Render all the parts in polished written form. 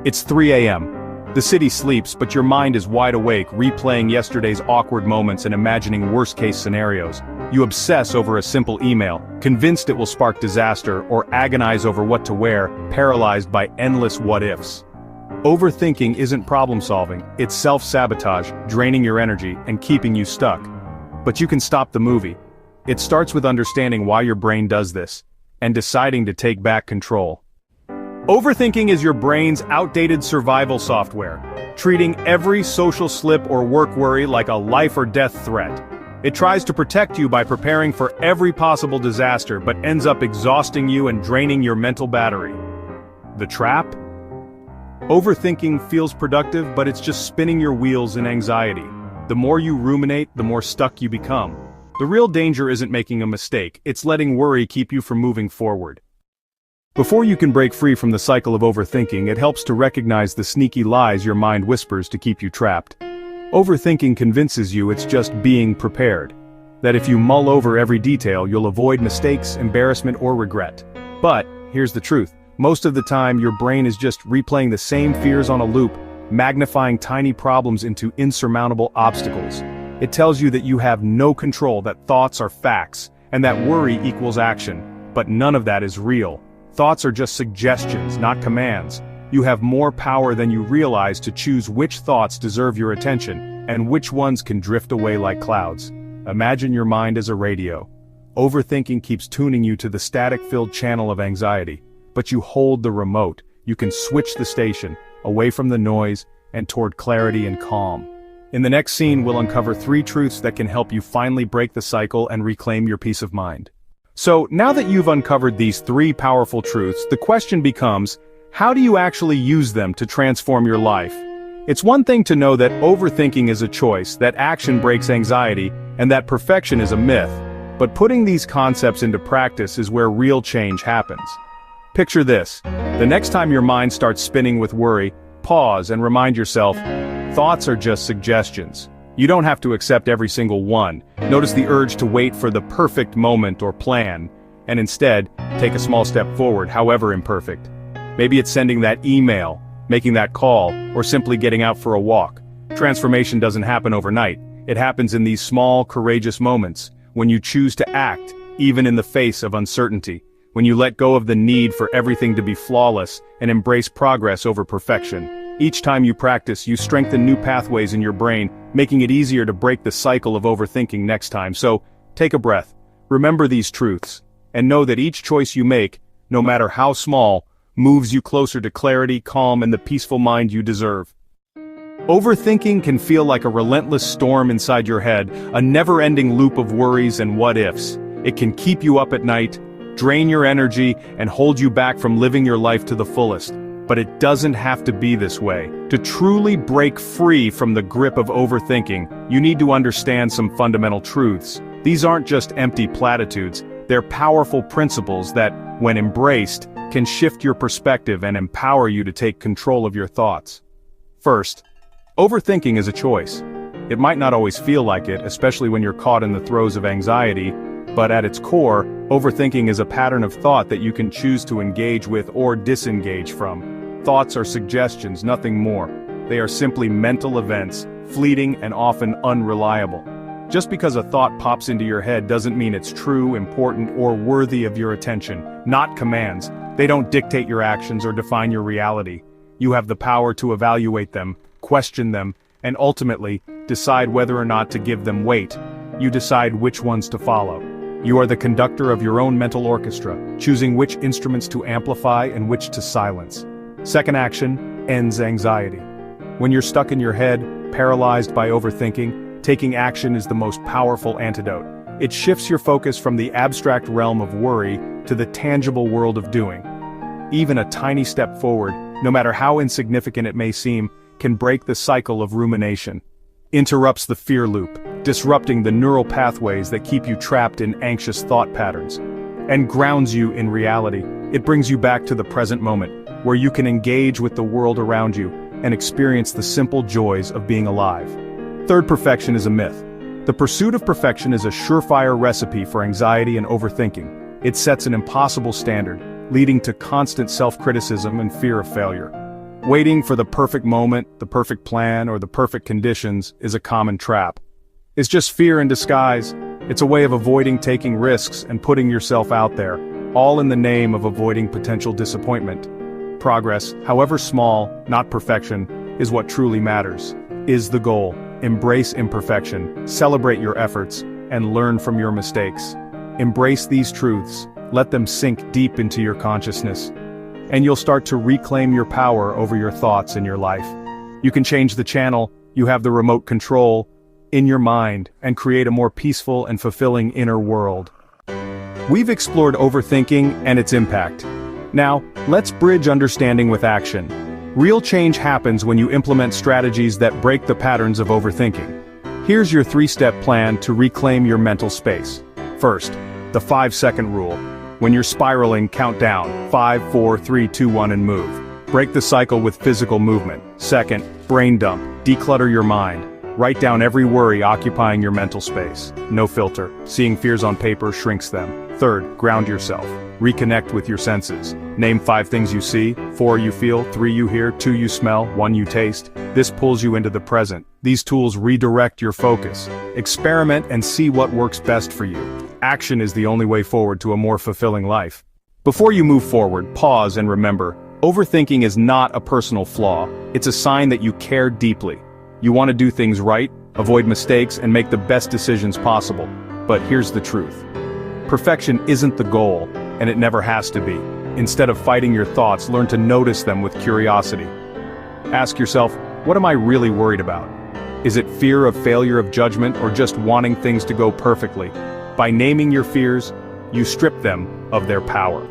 It's 3 a.m. The city sleeps, but your mind is wide awake, replaying yesterday's awkward moments and imagining worst-case scenarios. You obsess over a simple email, convinced it will spark disaster, or agonize over what to wear, paralyzed by endless what-ifs. Overthinking isn't problem-solving, it's self-sabotage, draining your energy and keeping you stuck. But you can stop the movie. It starts with understanding why your brain does this, and deciding to take back control. Overthinking is your brain's outdated survival software, treating every social slip or work worry like a life-or-death threat. It tries to protect you by preparing for every possible disaster, but ends up exhausting you and draining your mental battery. The trap? Overthinking feels productive, but it's just spinning your wheels in anxiety. The more you ruminate, the more stuck you become. The real danger isn't making a mistake, it's letting worry keep you from moving forward. Before you can break free from the cycle of overthinking, it helps to recognize the sneaky lies your mind whispers to keep you trapped. Overthinking convinces you it's just being prepared. That if you mull over every detail, you'll avoid mistakes, embarrassment, or regret. But, here's the truth. Most of the time, your brain is just replaying the same fears on a loop, magnifying tiny problems into insurmountable obstacles. It tells you that you have no control, that thoughts are facts, and that worry equals action. But none of that is real. Thoughts are just suggestions, not commands. You have more power than you realize to choose which thoughts deserve your attention, and which ones can drift away like clouds. Imagine your mind as a radio. Overthinking keeps tuning you to the static-filled channel of anxiety. But you hold the remote. You can switch the station, away from the noise, and toward clarity and calm. In the next scene, we'll uncover 3 truths that can help you finally break the cycle and reclaim your peace of mind. So, now that you've uncovered these 3 powerful truths, the question becomes, how do you actually use them to transform your life? It's one thing to know that overthinking is a choice, that action breaks anxiety, and that perfection is a myth. But putting these concepts into practice is where real change happens. Picture this. The next time your mind starts spinning with worry, pause and remind yourself, thoughts are just suggestions. You don't have to accept every single one. Notice the urge to wait for the perfect moment or plan, and instead, take a small step forward, however imperfect. Maybe it's sending that email, making that call, or simply getting out for a walk. Transformation doesn't happen overnight. It happens in these small, courageous moments, when you choose to act, even in the face of uncertainty. When you let go of the need for everything to be flawless and embrace progress over perfection. Each time you practice, you strengthen new pathways in your brain, making it easier to break the cycle of overthinking next time. So, take a breath, remember these truths, and know that each choice you make, no matter how small, moves you closer to clarity, calm, and the peaceful mind you deserve. Overthinking can feel like a relentless storm inside your head, a never-ending loop of worries and what-ifs. It can keep you up at night, drain your energy, and hold you back from living your life to the fullest. But it doesn't have to be this way. To truly break free from the grip of overthinking, you need to understand some fundamental truths. These aren't just empty platitudes, they're powerful principles that, when embraced, can shift your perspective and empower you to take control of your thoughts. First, overthinking is a choice. It might not always feel like it, especially when you're caught in the throes of anxiety, but at its core, overthinking is a pattern of thought that you can choose to engage with or disengage from. Thoughts are suggestions, nothing more. They are simply mental events, fleeting and often unreliable. Just because a thought pops into your head doesn't mean it's true, important, or worthy of your attention. Not commands. They don't dictate your actions or define your reality. You have the power to evaluate them, question them, and ultimately, decide whether or not to give them weight. You decide which ones to follow. You are the conductor of your own mental orchestra, choosing which instruments to amplify and which to silence. Second action, ends anxiety. When you're stuck in your head, paralyzed by overthinking, taking action is the most powerful antidote. It shifts your focus from the abstract realm of worry to the tangible world of doing. Even a tiny step forward, no matter how insignificant it may seem, can break the cycle of rumination. Interrupts the fear loop, disrupting the neural pathways that keep you trapped in anxious thought patterns, and grounds you in reality. It brings you back to the present moment, where you can engage with the world around you and experience the simple joys of being alive. Third, perfection is a myth. The pursuit of perfection is a surefire recipe for anxiety and overthinking. It sets an impossible standard, leading to constant self-criticism and fear of failure. Waiting for the perfect moment, the perfect plan, or the perfect conditions is a common trap. It's just fear in disguise. It's a way of avoiding taking risks and putting yourself out there, all in the name of avoiding potential disappointment. Progress, however small, not perfection, is what truly matters, is the goal. Embrace imperfection, celebrate your efforts, and learn from your mistakes. Embrace these truths, let them sink deep into your consciousness, and you'll start to reclaim your power over your thoughts and your life. You can change the channel, you have the remote control in your mind, and create a more peaceful and fulfilling inner world. We've explored overthinking and its impact. Now, let's bridge understanding with action. Real change happens when you implement strategies that break the patterns of overthinking. Here's your 3-step plan to reclaim your mental space. First, the 5-second rule. When you're spiraling, count down, 5, 4, 3, 2, 1 and move. Break the cycle with physical movement. Second, brain dump, declutter your mind. Write down every worry occupying your mental space. No filter. Seeing fears on paper shrinks them. Third, ground yourself. Reconnect with your senses. Name 5 things you see, 4 you feel, 3 you hear, 2 you smell, 1 you taste. This pulls you into the present. These tools redirect your focus. Experiment and see what works best for you. Action is the only way forward to a more fulfilling life. Before you move forward, pause and remember, overthinking is not a personal flaw. It's a sign that you care deeply. You want to do things right, avoid mistakes, and make the best decisions possible. But here's the truth. Perfection isn't the goal, and it never has to be. Instead of fighting your thoughts, learn to notice them with curiosity. Ask yourself, what am I really worried about? Is it fear of failure of judgment or just wanting things to go perfectly? By naming your fears, you strip them of their power.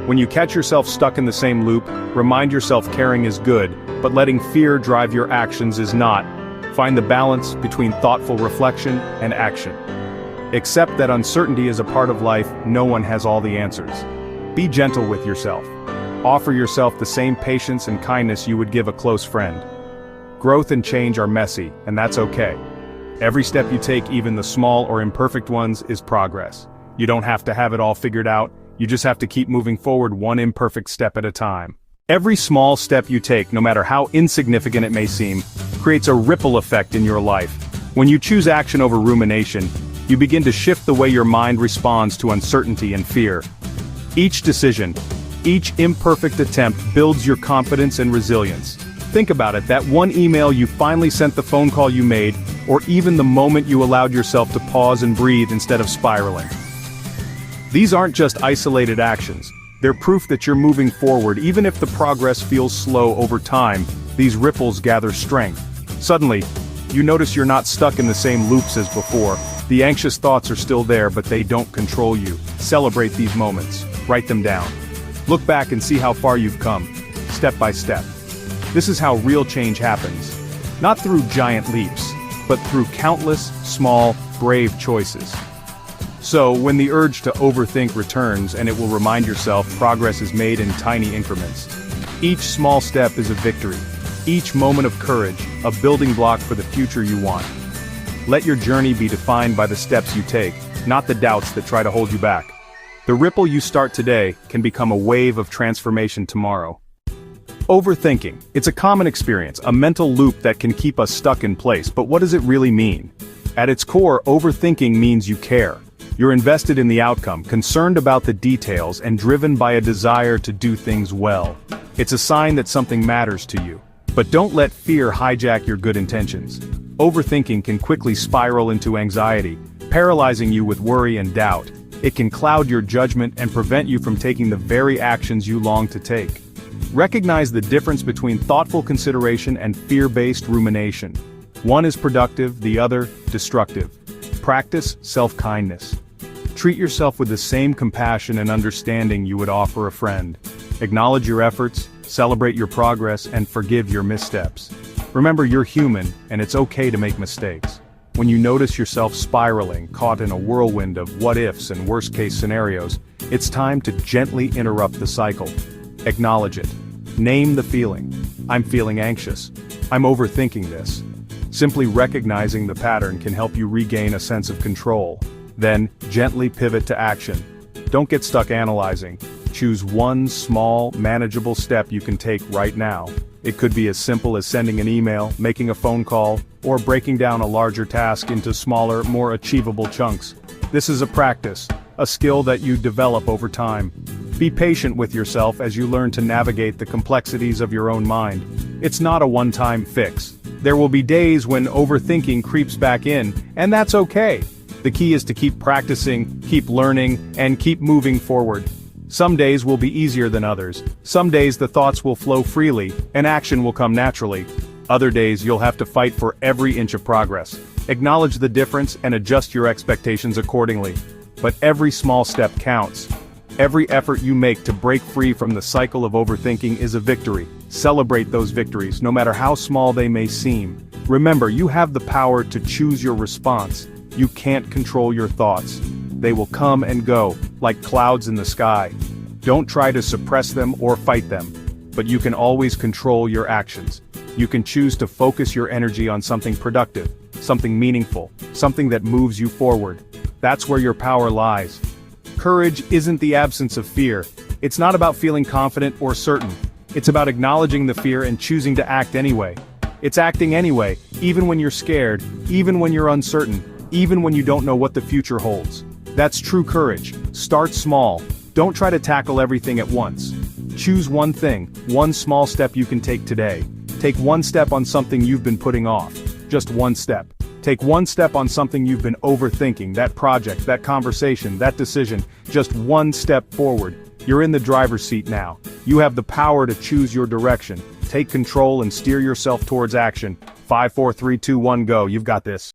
When you catch yourself stuck in the same loop, remind yourself caring is good, but letting fear drive your actions is not. Find the balance between thoughtful reflection and action. Accept that uncertainty is a part of life. No one has all the answers. Be gentle with yourself. Offer yourself the same patience and kindness you would give a close friend. Growth and change are messy, and that's okay. Every step you take, even the small or imperfect ones, is progress. You don't have to have it all figured out, you just have to keep moving forward one imperfect step at a time. Every small step you take, no matter how insignificant it may seem, creates a ripple effect in your life. When you choose action over rumination, you begin to shift the way your mind responds to uncertainty and fear. Each decision, each imperfect attempt builds your confidence and resilience. Think about it, that one email you finally sent, the phone call you made, or even the moment you allowed yourself to pause and breathe instead of spiraling. These aren't just isolated actions. They're proof that you're moving forward. Even if the progress feels slow over time, these ripples gather strength. Suddenly, you notice you're not stuck in the same loops as before. The anxious thoughts are still there, but they don't control you. Celebrate these moments. Write them down. Look back and see how far you've come, step by step. This is how real change happens. Not through giant leaps, but through countless, small, brave choices. So, when the urge to overthink returns, and it will remind yourself progress is made in tiny increments. Each small step is a victory. Each moment of courage, a building block for the future you want. Let your journey be defined by the steps you take, not the doubts that try to hold you back. The ripple you start today can become a wave of transformation tomorrow. Overthinking. It's a common experience, a mental loop that can keep us stuck in place, but what does it really mean? At its core, overthinking means you care. You're invested in the outcome, concerned about the details, and driven by a desire to do things well. It's a sign that something matters to you. But don't let fear hijack your good intentions. Overthinking can quickly spiral into anxiety, paralyzing you with worry and doubt. It can cloud your judgment and prevent you from taking the very actions you long to take. Recognize the difference between thoughtful consideration and fear-based rumination. One is productive, the other, destructive. Practice self-kindness. Treat yourself with the same compassion and understanding you would offer a friend. Acknowledge your efforts, celebrate your progress, and forgive your missteps. Remember, you're human, and it's okay to make mistakes. When you notice yourself spiraling, caught in a whirlwind of what-ifs and worst-case scenarios, it's time to gently interrupt the cycle. Acknowledge it. Name the feeling. I'm feeling anxious. I'm overthinking this. Simply recognizing the pattern can help you regain a sense of control. Then, gently pivot to action. Don't get stuck analyzing. Choose one small, manageable step you can take right now. It could be as simple as sending an email, making a phone call, or breaking down a larger task into smaller, more achievable chunks. This is a practice, a skill that you develop over time. Be patient with yourself as you learn to navigate the complexities of your own mind. It's not a one-time fix. There will be days when overthinking creeps back in, and that's okay. The key is to keep practicing, keep learning, and keep moving forward. Some days will be easier than others. Some days the thoughts will flow freely, and action will come naturally. Other days you'll have to fight for every inch of progress. Acknowledge the difference and adjust your expectations accordingly. But every small step counts. Every effort you make to break free from the cycle of overthinking is a victory. Celebrate those victories, no matter how small they may seem. Remember, you have the power to choose your response. You can't control your thoughts. They will come and go, like clouds in the sky. Don't try to suppress them or fight them. But you can always control your actions. You can choose to focus your energy on something productive, something meaningful, something that moves you forward. That's where your power lies. Courage isn't the absence of fear. It's not about feeling confident or certain. It's about acknowledging the fear and choosing to act anyway. It's acting anyway, even when you're scared, even when you're uncertain, even when you don't know what the future holds. That's true courage. Start small. Don't try to tackle everything at once. Choose one thing, one small step you can take today. Take one step on something you've been putting off. Just one step. Take one step on something you've been overthinking, that project, that conversation, that decision. Just one step forward. You're in the driver's seat now. You have the power to choose your direction. Take control and steer yourself towards action. 5, 4, 3, 2, 1, go. You've got this.